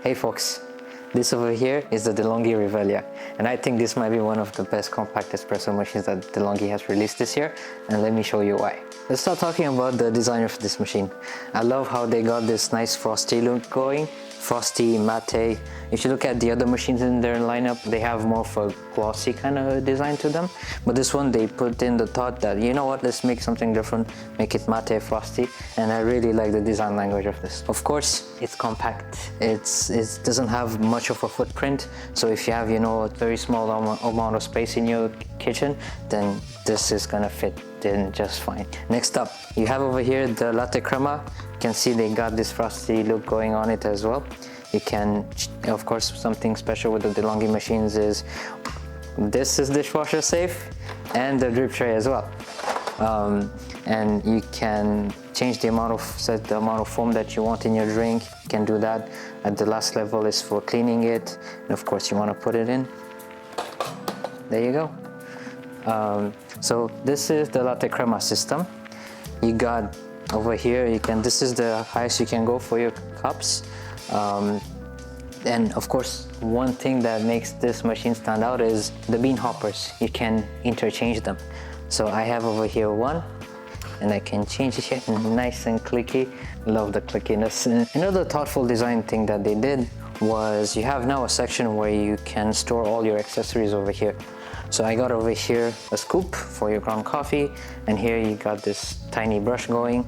Hey folks, this over here is the De'Longhi Rivelia, and I think this might be one of the best compact espresso machines that De'Longhi has released this year, and let me show you why. Let's start talking about the design of this machine. I love how they got this nice frosty look going, frosty, matte. If you look at the other machines in their lineup, they have more of a glossy kind of design to them, but this one they put in the thought that, you know what, let's make something different, make it matte, frosty, and I really like the design language of this. Of course, it's compact. It doesn't have much of a footprint, so if you have, you know, a very small amount of space in your kitchen, then this is gonna fit in just fine. Next up, you have over here the LatteCrema. You can see they got this frosty look going on it as well. You can, of course, something special with the De'Longhi machines is this is dishwasher safe and the drip tray as well. And you can change the amount of, set the amount of foam that you want in your drink. You can do that. At the last level is for cleaning it, and of course you want to put it in. There you go. So this is the LatteCrema system. You got over here, this is the highest you can go for your cups. And of course, one thing that makes this machine stand out is the bean hoppers. You can interchange them. So I have over here one, and I can change it here, nice and clicky. Love the clickiness. And another thoughtful design thing that they did was you have now a section where you can store all your accessories over here. So I got over here a scoop for your ground coffee, and here you got this tiny brush going.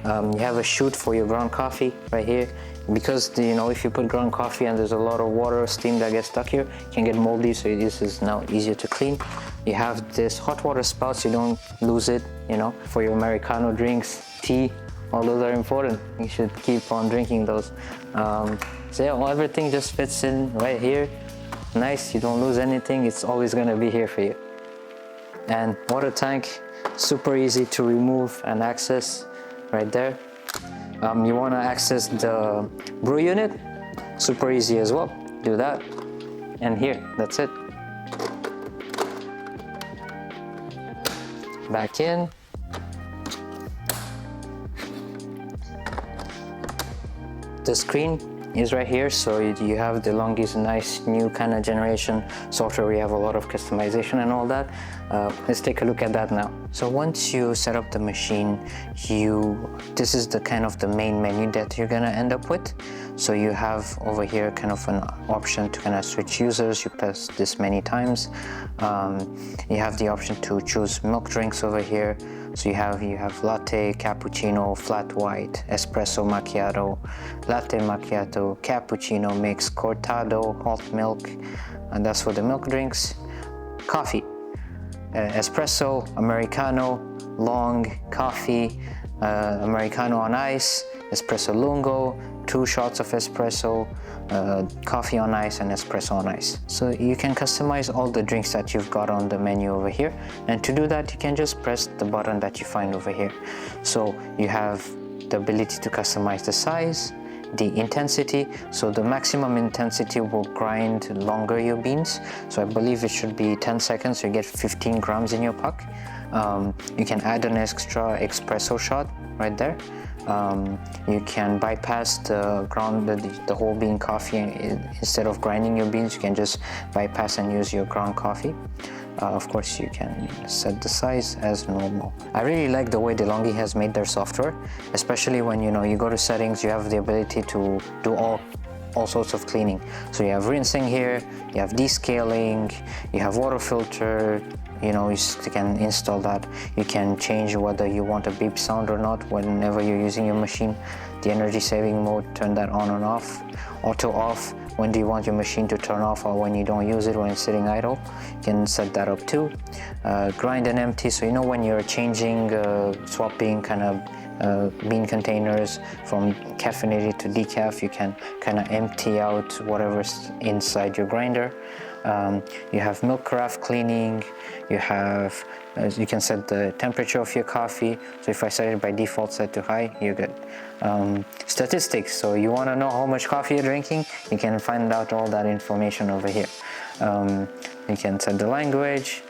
You have a chute for your ground coffee right here, because you know, if you put ground coffee and there's a lot of water or steam that gets stuck here, it can get moldy, so this is now easier to clean. You have this hot water spout so you don't lose it, you know, for your Americano drinks, tea, all those are important. You should keep on drinking those. So yeah, well, everything just fits in right here. Nice, you don't lose anything, it's always gonna be here for you. And water tank, super easy to remove and access right there. You wanna access the brew unit, super easy as well. Do that, and here, that's it. Back in. The screen is right here, so you have De'Longhi's nice new kind of generation software where you have a lot of customization and all that. Let's take a look at that now. So once you set up the machine, this is the kind of the main menu that you're gonna end up with. So you have over here kind of an option to kind of switch users. You press this many times. You have the option to choose milk drinks over here. So you have latte, cappuccino, flat white, espresso macchiato, latte macchiato, cappuccino mix, cortado, hot milk, and that's for the milk drinks. Coffee, espresso, Americano, long, coffee, Americano on ice, espresso lungo, 2 shots of espresso, coffee on ice, and espresso on ice. So you can customize all the drinks that you've got on the menu over here, and to do that you can just press the button that you find over here. So you have the ability to customize the size, the intensity, so the maximum intensity will grind longer your beans, so I believe it should be 10 seconds, so you get 15 grams in your puck. You can add an extra espresso shot right there. You can bypass the whole bean coffee. Instead of grinding your beans, you can just bypass and use your ground coffee. Of course, you can set the size as normal. I really like the way De'Longhi has made their software, especially when you go to settings, you have the ability to do all sorts of cleaning. So you have rinsing here, you have descaling, you have water filter. You can install that. You can change whether you want a beep sound or not whenever you're using your machine. The energy saving mode, turn that on and off. Auto off, when do you want your machine to turn off, or when you don't use it, when it's sitting idle. You can set that up too. Grind and empty, so when you're changing, swapping kind of bean containers from caffeinated to decaf, you can kind of empty out whatever's inside your grinder. You have milk carafe cleaning. You can set the temperature of your coffee. So if I set it by default set to high, you're good. Statistics, so you want to know how much coffee you're drinking, you can find out all that information over here. You can set the language,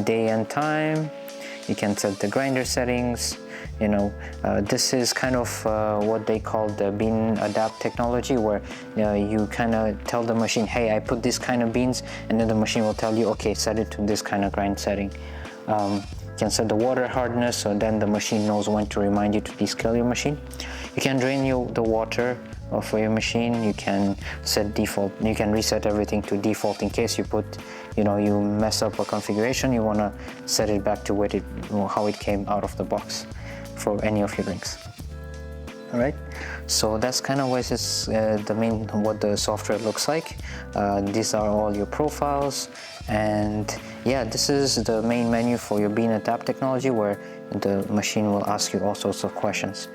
day and time. You can set the grinder settings. This is kind of what they call the bean adapt technology, where you kind of tell the machine, hey, I put this kind of beans, and then the machine will tell you, okay, set it to this kind of grind setting. You can set the water hardness, so then the machine knows when to remind you to descale your machine. You can drain the water for your machine. You can set default. You can reset everything to default in case you put, you mess up a configuration. You want to set it back to how it came out of the box for any of your drinks. All right, so that's kind of what the software looks like. These are all your profiles, and yeah, this is the main menu for your bean adapt technology, where the machine will ask you all sorts of questions.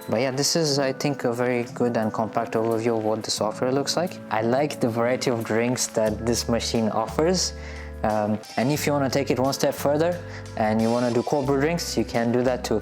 But yeah, this is, I think, a very good and compact overview of what the software looks like. I like the variety of drinks that this machine offers. And if you want to take it one step further and you want to do cold brew drinks, you can do that too.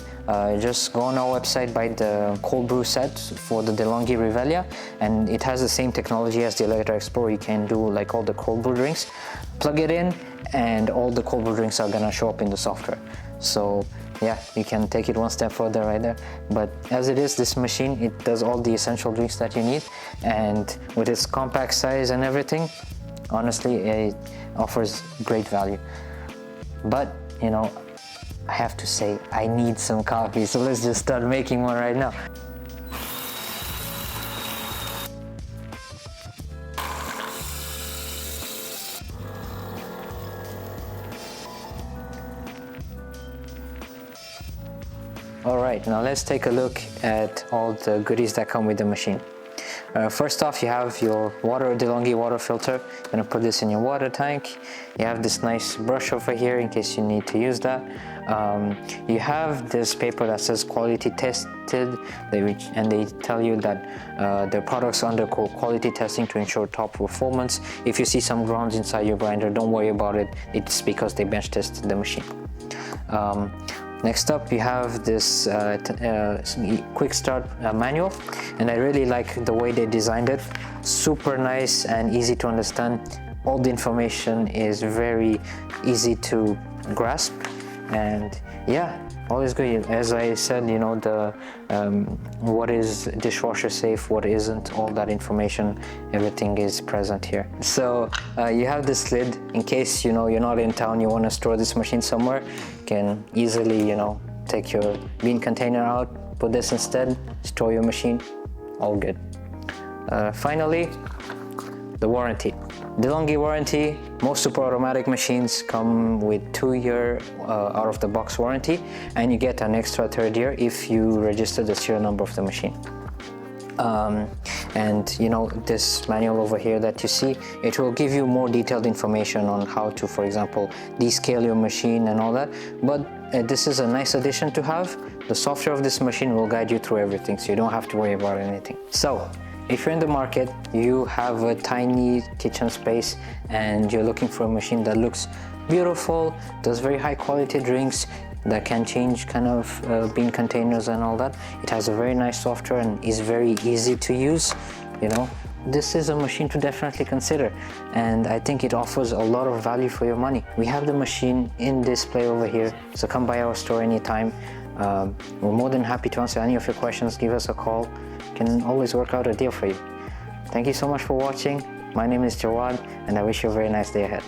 Just go on our website, buy the cold brew set for the De'Longhi Rivelia, and it has the same technology as the Electra Explorer. You can do like all the cold brew drinks, plug it in, and all the cold brew drinks are gonna show up in the software. So yeah, you can take it one step further right there. But as it is, this machine, it does all the essential drinks that you need, and with its compact size and everything, honestly, it offers great value. But I have to say, I need some coffee, so let's just start making one right now. Alright, now let's take a look at all the goodies that come with the machine. First off, you have your De'Longhi water filter. You're gonna put this in your water tank. You have this nice brush over here in case you need to use that. You have this paper that says quality tested, and they tell you that their products undergo quality testing to ensure top performance. If you see some grounds inside your grinder, don't worry about it. It's because they bench tested the machine. Next up, you have this quick start manual, and I really like the way they designed it. Super nice and easy to understand. All the information is very easy to grasp, and yeah, always good. As I said, what is dishwasher safe, what isn't, all that information, everything is present here. So you have this lid in case you're not in town, you want to store this machine somewhere. You can easily take your bean container out, put this instead, store your machine, all good. Finally, the warranty. De'Longhi warranty. Most super automatic machines come with 2-year out-of-the-box warranty, and you get an extra 3rd year if you register the serial number of the machine. And this manual over here that you see, it will give you more detailed information on how to, for example, descale your machine and all that. But this is a nice addition to have. The software of this machine will guide you through everything, so you don't have to worry about anything. So if you're in the market, you have a tiny kitchen space, and you're looking for a machine that looks beautiful, does very high quality drinks, that can change kind of bean containers and all that. It has a very nice software and is very easy to use. This is a machine to definitely consider, and I think it offers a lot of value for your money. We have the machine in display over here, so come by our store anytime. We're more than happy to answer any of your questions. Give us a call. Can always work out a deal for you. Thank you so much for watching. My name is Jawad, and I wish you a very nice day ahead.